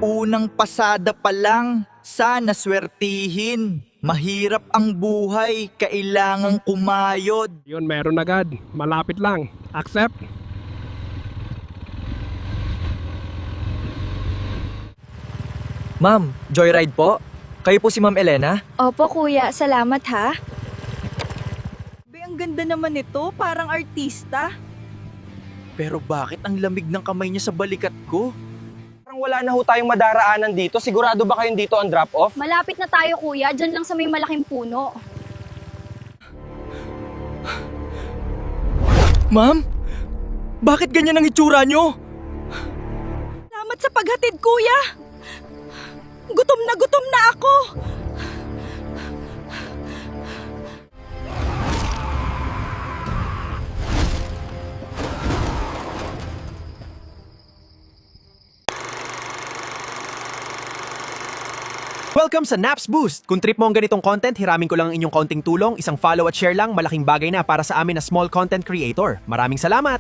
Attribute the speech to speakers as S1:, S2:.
S1: Unang pasada pa lang, sana swertihin. Mahirap ang buhay, kailangang kumayod.
S2: Yun, meron agad. Malapit lang. Accept?
S3: Ma'am, joyride po? Kayo po si Ma'am Elena?
S4: Opo kuya, salamat ha.
S5: Ang ganda naman nito, parang artista.
S1: Pero bakit ang lamig ng kamay niya sa balikat ko?
S6: Parang wala na ho tayong madaraanan dito. Sigurado ba kayong dito ang drop-off?
S4: Malapit na tayo kuya, dyan lang sa may malaking puno.
S3: Ma'am? Bakit ganyan ang itsura nyo?
S5: Salamat sa paghatid, kuya. Gutom na ako.
S7: Welcome sa Naps Boost! Kung trip mo ang ganitong content, hiramin ko lang ang inyong kaunting tulong, isang follow at share lang, malaking bagay na para sa amin na small content creator. Maraming salamat!